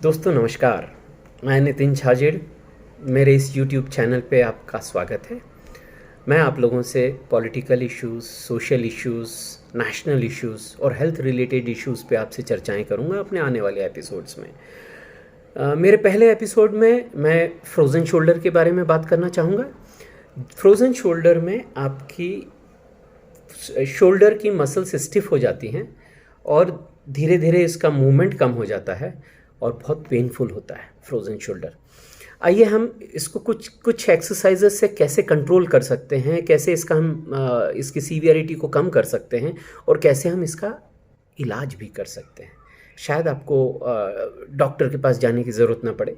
दोस्तों नमस्कार, मैं नितिन छाजेड़। मेरे इस YouTube चैनल पे आपका स्वागत है। मैं आप लोगों से political issues, social issues, national issues और हेल्थ रिलेटेड इश्यूज़ पे आपसे चर्चाएं करूंगा अपने आने वाले एपिसोड्स में। मेरे पहले एपिसोड में मैं फ्रोज़न शोल्डर के बारे में बात करना चाहूँगा। फ्रोज़न शोल्डर में आपकी शोल्डर की मसल्स स्टिफ हो जाती हैं और धीरे धीरे इसका मूवमेंट कम हो जाता है और बहुत पेनफुल होता है फ्रोज़न शोल्डर। आइए हम इसको कुछ एक्सरसाइजेस से कैसे कंट्रोल कर सकते हैं, कैसे इसकी सीवियरिटी को कम कर सकते हैं और कैसे हम इसका इलाज भी कर सकते हैं। शायद आपको डॉक्टर के पास जाने की ज़रूरत ना पड़े,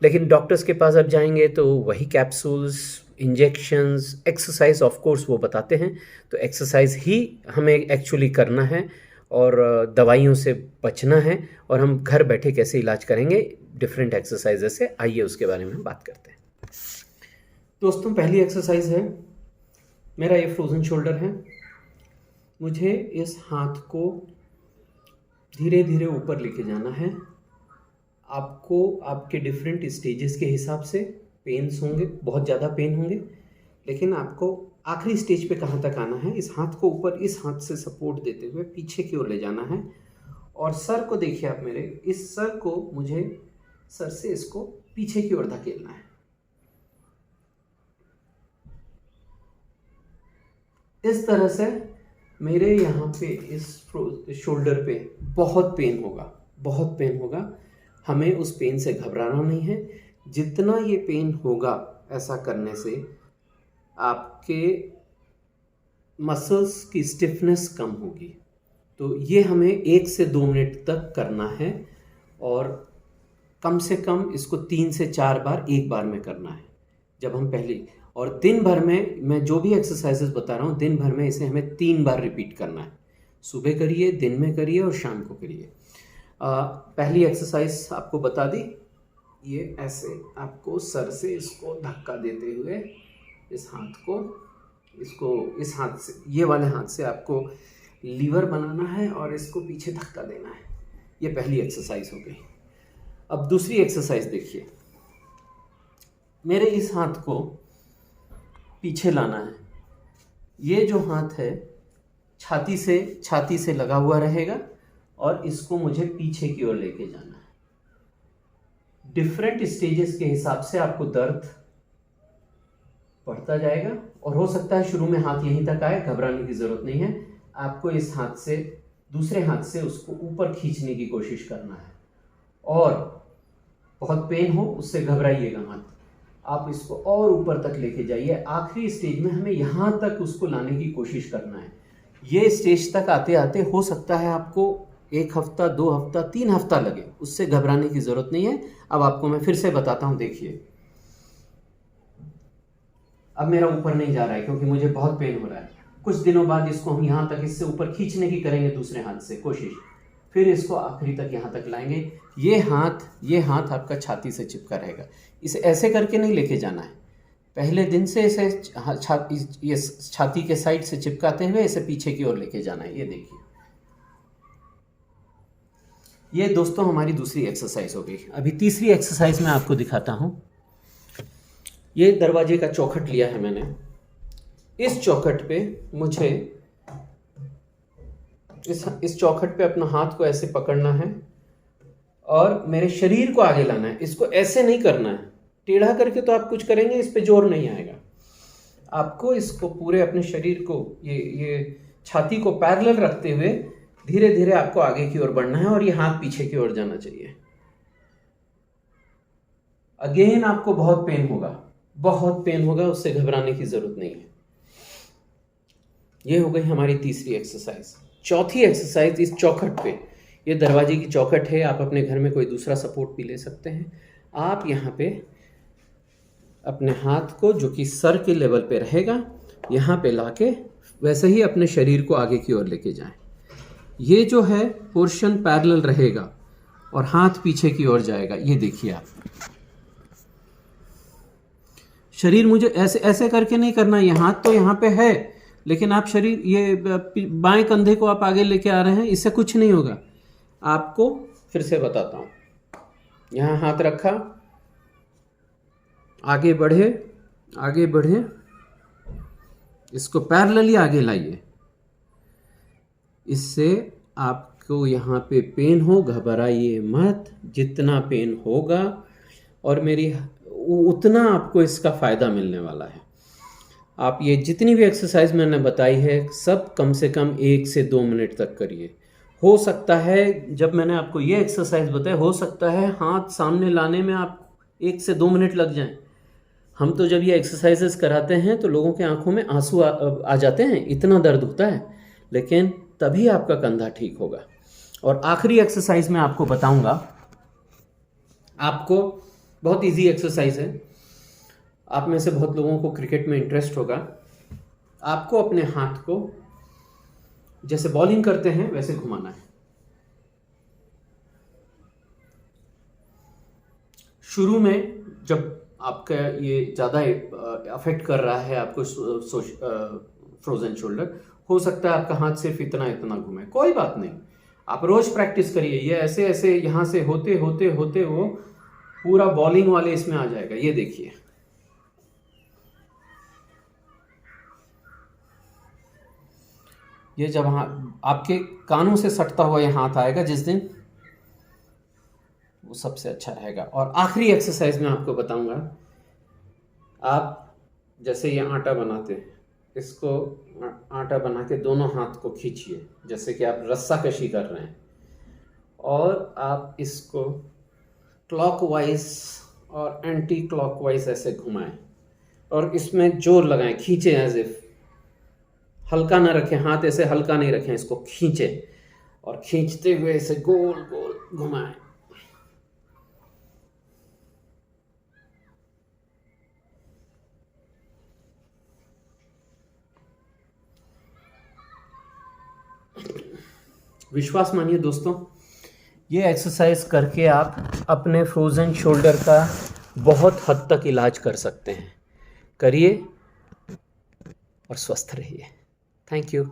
लेकिन डॉक्टर्स के पास अब जाएंगे तो वही capsules, injections, exercise of course वो बताते हैं। तो एक्सरसाइज ही हमें एक्चुअली करना है और दवाइयों से बचना है और हम घर बैठे कैसे इलाज करेंगे डिफरेंट एक्सरसाइजेस से, आइए उसके बारे में हम बात करते हैं। दोस्तों, पहली एक्सरसाइज है, मेरा ये फ्रोज़न शोल्डर है। मुझे इस हाथ को धीरे धीरे ऊपर लेके जाना है। आपको आपके डिफरेंट स्टेजेस के हिसाब से पेन्स होंगे, बहुत ज़्यादा पेन होंगे, लेकिन आपको आखिरी स्टेज पे कहाँ तक आना है, इस हाथ को ऊपर इस हाथ से सपोर्ट देते हुए पीछे की ओर ले जाना है। और सर को देखिए आप, मेरे इस सर को मुझे सर से इसको पीछे की ओर धकेलना है। इस तरह से मेरे यहाँ पे इस शोल्डर पे बहुत पेन होगा, बहुत पेन होगा। हमें उस पेन से घबराना नहीं है। जितना ये पेन होगा ऐसा करने से आपके मसल्स की स्टिफनेस कम होगी। तो ये हमें 1 से 2 मिनट तक करना है और कम से कम इसको 3 से 4 बार एक बार में करना है। जब हम पहले और दिन भर में मैं जो भी एक्सरसाइजेस बता रहा हूँ, दिन भर में इसे हमें 3 बार रिपीट करना है। सुबह करिए, दिन में करिए और शाम को करिए। पहली एक्सरसाइज आपको बता दी, ये ऐसे आपको सर से इसको धक्का देते हुए इस हाथ को, इसको इस हाथ से, ये वाले हाथ से आपको लीवर बनाना है और इसको पीछे धक्का देना है। ये पहली एक्सरसाइज हो गई। अब दूसरी एक्सरसाइज देखिए, मेरे इस हाथ को पीछे लाना है। ये जो हाथ है छाती से लगा हुआ रहेगा और इसको मुझे पीछे की ओर लेके जाना है। डिफरेंट स्टेजेस के हिसाब से आपको दर्द बढ़ता जाएगा और हो सकता है शुरू में हाथ यहीं तक आए, घबराने की जरूरत नहीं है। आपको इस हाथ से, दूसरे हाथ से उसको ऊपर खींचने की कोशिश करना है और बहुत पेन हो उससे घबराइएगा मत। आप इसको और ऊपर तक लेके जाइए। आखिरी स्टेज में हमें यहाँ तक उसको लाने की कोशिश करना है। ये स्टेज तक आते आते हो सकता है आपको 1 हफ्ता, 2 हफ्ता, 3 हफ्ता लगे, उससे घबराने की ज़रूरत नहीं है। अब आपको मैं फिर से बताता हूँ, देखिए अब मेरा ऊपर नहीं जा रहा है क्योंकि मुझे बहुत पेन हो रहा है। कुछ दिनों बाद इसको हम यहाँ तक इससे ऊपर खींचने की करेंगे दूसरे हाथ से कोशिश, फिर इसको आखिरी तक यहाँ तक लाएंगे। ये हाथ आपका छाती से चिपका रहेगा। इसे ऐसे करके नहीं लेके जाना है। पहले दिन से इसे ये छाती के साइड से चिपकाते हुए इसे पीछे की ओर लेके जाना है। ये देखिए, ये दोस्तों हमारी दूसरी एक्सरसाइज हो गई। अभी तीसरी एक्सरसाइज मैं आपको दिखाता हूँ। ये दरवाजे का चौखट लिया है मैंने। इस चौखट पे मुझे इस चौखट पे अपना हाथ को ऐसे पकड़ना है और मेरे शरीर को आगे लाना है। इसको ऐसे नहीं करना है, टेढ़ा करके तो आप कुछ करेंगे इस पे जोर नहीं आएगा। आपको इसको पूरे अपने शरीर को, ये छाती को पैरेलल रखते हुए धीरे धीरे आपको आगे की ओर बढ़ना है और ये हाथ पीछे की ओर जाना चाहिए। अगेन आपको बहुत पेन होगा, उससे घबराने की जरूरत नहीं है। ये हो गई हमारी तीसरी एक्सरसाइज। चौथी एक्सरसाइज इस चौखट पे, ये दरवाजे की चौखट है, आप अपने घर में कोई दूसरा सपोर्ट भी ले सकते हैं। आप यहाँ पे अपने हाथ को, जो कि सर के लेवल पे रहेगा, यहाँ पे लाके वैसे ही अपने शरीर को आगे की ओर लेके जाएं। ये जो है पोर्शन पैरेलल रहेगा और हाथ पीछे की ओर जाएगा। ये देखिए आप, शरीर मुझे ऐसे करके नहीं करना। ये हाथ तो यहाँ पे है, लेकिन आप शरीर, ये बाएं कंधे को आप आगे लेके आ रहे हैं, इससे कुछ नहीं होगा। आपको फिर से बताता हूँ, यहाँ हाथ रखा, आगे बढ़े, आगे बढ़े, इसको पैरेलली आगे लाइए। इससे आपको यहाँ पे पेन हो, घबराइए मत, जितना पेन होगा और मेरी उतना आपको इसका फ़ायदा मिलने वाला है। आप ये जितनी भी एक्सरसाइज मैंने बताई है सब कम से कम 1 से 2 मिनट तक करिए। हो सकता है जब मैंने आपको ये एक्सरसाइज बताया, हो सकता है हाथ सामने लाने में आप 1 से 2 मिनट लग जाएं। हम तो जब ये एक्सरसाइजेस कराते हैं तो लोगों के आंखों में आंसू आ जाते हैं, इतना दर्द होता है, लेकिन तभी आपका कंधा ठीक होगा। और आखिरी एक्सरसाइज मैं आपको बताऊंगा, आपको बहुत इजी एक्सरसाइज है। आप में से बहुत लोगों को क्रिकेट में इंटरेस्ट होगा। आपको अपने हाथ को जैसे बॉलिंग करते हैं वैसे घुमाना है। शुरू में जब आपका ये ज़्यादा अफेक्ट कर रहा है आपको फ्रोजन शोल्डर, हो सकता है आपका हाथ सिर्फ इतना इतना घूमे, कोई बात नहीं, आप रोज प्रैक्टिस करिए। ये ऐसे ऐसे यहाँ से होते होते होते वो पूरा बॉलिंग वाले इसमें आ जाएगा। ये देखिए, ये जब आपके कानों से सटता हुआ ये हाथ आएगा जिस दिन, वो सबसे अच्छा रहेगा। और आखिरी एक्सरसाइज में आपको बताऊंगा, आप जैसे ये आटा बनाते हैं, इसको आटा बना के दोनों हाथ को खींचिए जैसे कि आप रस्सा कशी कर रहे हैं, और आप इसको क्लॉकवाइज और एंटी क्लॉकवाइज ऐसे घुमाएं और इसमें जोर लगाएं, खींचें, एज इफ हल्का ना रखें, हाथ ऐसे हल्का नहीं रखें, इसको खींचें और खींचते हुए इसे गोल गोल घुमाएं। विश्वास मानिए दोस्तों, ये एक्सरसाइज करके आप अपने फ्रोज़न शोल्डर का बहुत हद तक इलाज कर सकते हैं। करिए और स्वस्थ रहिए। Thank you.